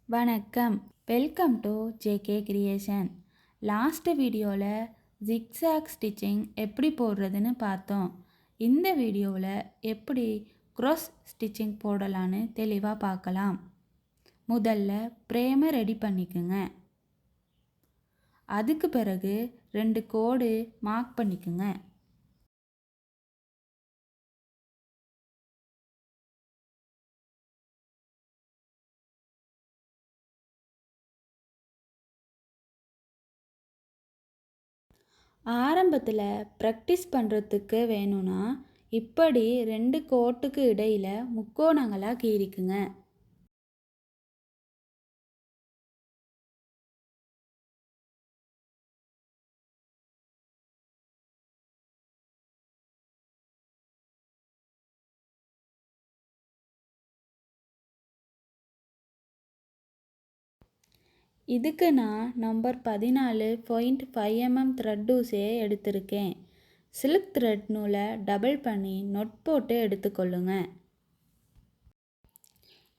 வணக்கம், welcome to JK creation. Last வீடியோவில் zigzag stitching எப்படி போடுறதுன்னு பார்த்தோம். இந்த வீடியோவில் எப்படி க்ரோஸ் ஸ்டிச்சிங் போடலான்னு தெளிவாக பார்க்கலாம். முதல்ல பிரேமை ரெடி பண்ணிக்கோங்க. அதுக்கு பிறகு 2 கோடு மார்க் பண்ணிக்கோங்க. ஆரம்பத்தில் ப்ராக்டிஸ் பண்ணுறதுக்கு வேணும்னா இப்படி 2 கோட்டுக்கு இடையில் முக்கோணங்களாக கீறிக்குங்க. இதுக்கு நான் நம்பர் 14.5 mm த்ரெட் ஊசியை எடுத்திருக்கேன். சில்க் த்ரெட் நூலை டபுள் பண்ணி நொட் போட்டு எடுத்துக்கொள்ளுங்க.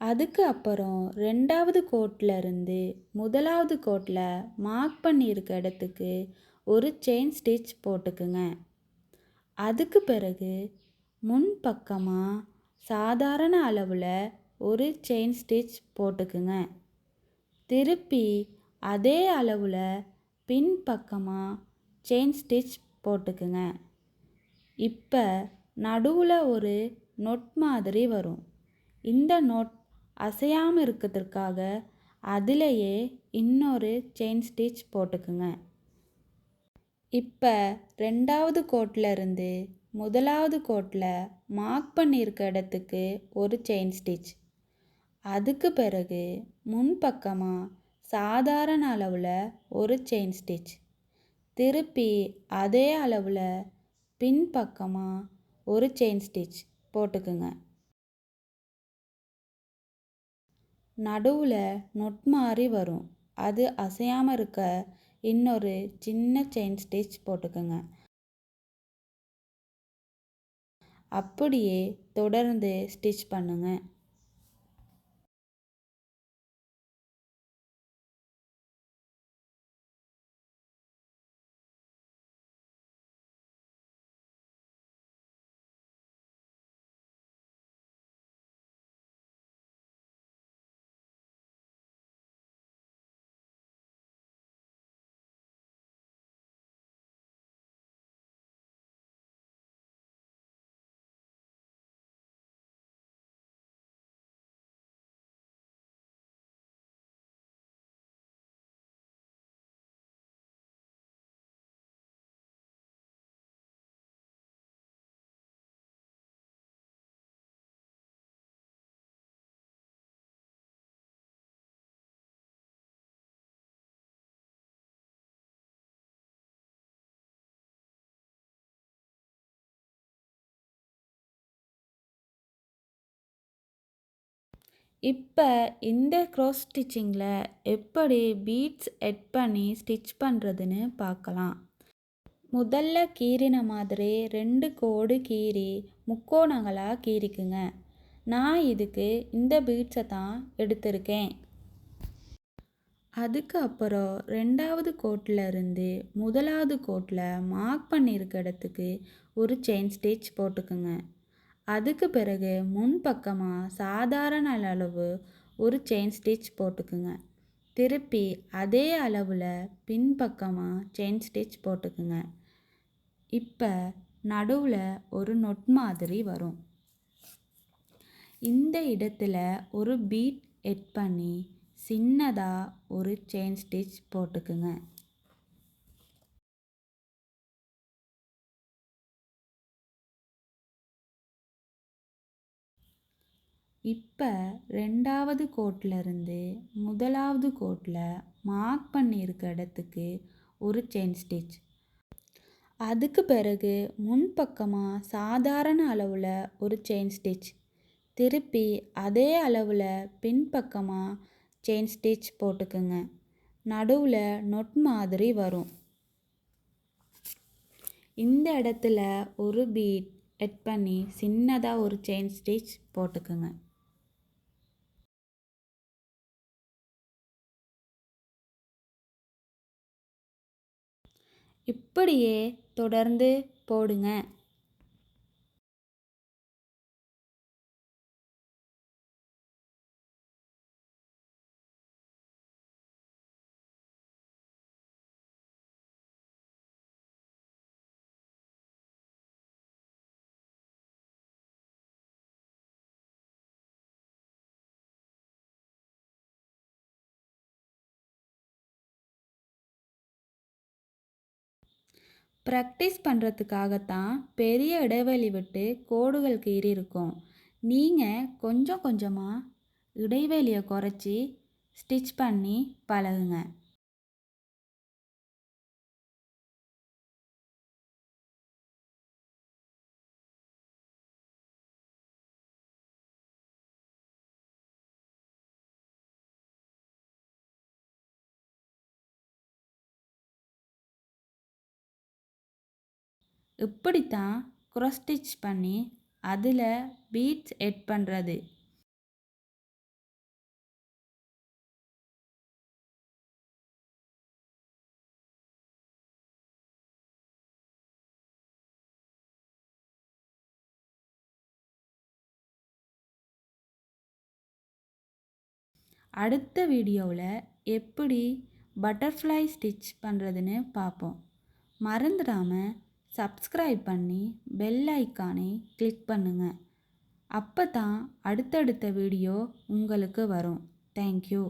அதுக்கு அப்புறம் 2வது கோட்டில் இருந்து 1வது கோட்டில் மார்க் பண்ணியிருக்க இடத்துக்கு ஒரு செயின் ஸ்டிச் போட்டுக்குங்க. அதுக்கு பிறகு முன் பக்கமாக சாதாரண அளவில் ஒரு செயின் ஸ்டிச் போட்டுக்குங்க. திருப்பி அதே அளவில் பின் பக்கமாக செயின் ஸ்டிச் போட்டுக்குங்க. இப்போ நடுவில் ஒரு நொட் மாதிரி வரும். இந்த நொட் அசையாமல் இருக்கிறதுக்காக அதிலேயே இன்னொரு செயின் ஸ்டிச் போட்டுக்குங்க. இப்போ 2வது கோட்டில் இருந்து 1வது கோட்டில் மார்க் பண்ணியிருக்க இடத்துக்கு ஒரு செயின் ஸ்டிச். அதுக்கு பிறகு முன் பக்கமாக சாதாரண அளவில் ஒரு செயின் ஸ்டிச். திருப்பி அதே அளவில் பின் பக்கமாக ஒரு செயின் ஸ்டிச் போட்டுக்குங்க. நடுவில் நொட் மாதிரி வரும். அது அசையாமல் இருக்க இன்னொரு சின்ன செயின் ஸ்டிச் போட்டுக்குங்க. அப்படியே தொடர்ந்து ஸ்டிச் பண்ணுங்க. இப்போ இந்த க்ராஸ் ஸ்டிச்சிங்கில் எப்படி பீட்ஸ் எட் பண்ணி ஸ்டிச் பண்ணுறதுன்னு பார்க்கலாம். முதல்ல கீறின மாதிரி 2 கோடு கீறி முக்கோணங்களாக கீறிக்குங்க. நான் இதுக்கு இந்த பீட்ஸை தான் எடுத்திருக்கேன். அதுக்கு அப்புறம் 2வது கோட்டில் இருந்து 1வது கோட்டில் மார்க் பண்ணியிருக்க இடத்துக்கு ஒரு செயின் ஸ்டிச் போட்டுக்குங்க. அதுக்கு பிறகு முன் பக்கமாக சாதாரண அளவு ஒரு செயின் ஸ்டிச் போட்டுக்குங்க. திருப்பி அதே அளவில் பின் பக்கமாக செயின் ஸ்டிச் போட்டுக்குங்க. இப்போ நடுவில் ஒரு நொட் மாதிரி வரும். இந்த இடத்துல ஒரு பீட் எட் பண்ணி சின்னதாக ஒரு செயின் ஸ்டிச் போட்டுக்குங்க. இப்போ 2வது கோட்டில் இருந்து 1வது கோட்டில் மார்க் பண்ணியிருக்க இடத்துக்கு ஒரு செயின் ஸ்டிச். அதுக்கு பிறகு முன் பக்கமாக சாதாரண அளவில் ஒரு செயின் ஸ்டிச். திருப்பி அதே அளவில் பின் பக்கமாக செயின் ஸ்டிச் போட்டுக்குங்க. நடுவில் நொட் மாதிரி வரும். இந்த இடத்துல ஒரு பீட் எட் பண்ணி சின்னதாக ஒரு செயின் ஸ்டிச் போட்டுக்குங்க. இப்படியே தொடர்ந்து போடுங்க. ப்ராக்டிஸ் பண்ணுறதுக்காகத்தான் பெரிய இடைவெளி விட்டு கோடுகள் கீறியிருக்கோம். நீங்கள் கொஞ்சம் கொஞ்சமாக இடைவெளியை குறைச்சி ஸ்டிச் பண்ணி பழகுங்க. இப்படித்தான் cross ஸ்டிச் பண்ணி அதில் பீட்ஸ் எட் பண்ணுறது. அடுத்த வீடியோவில் எப்படி பட்டர்ஃப்ளை ஸ்டிச் பண்ணுறதுன்னு பார்ப்போம். மறந்துடாமல் சப்ஸ்கிரைப் பண்ணி பெல் ஐக்கானை கிளிக் பண்ணுங்கள். அப்போ தான் அடுத்தடுத்த வீடியோ உங்களுக்கு வரும். தேங்க்யூ.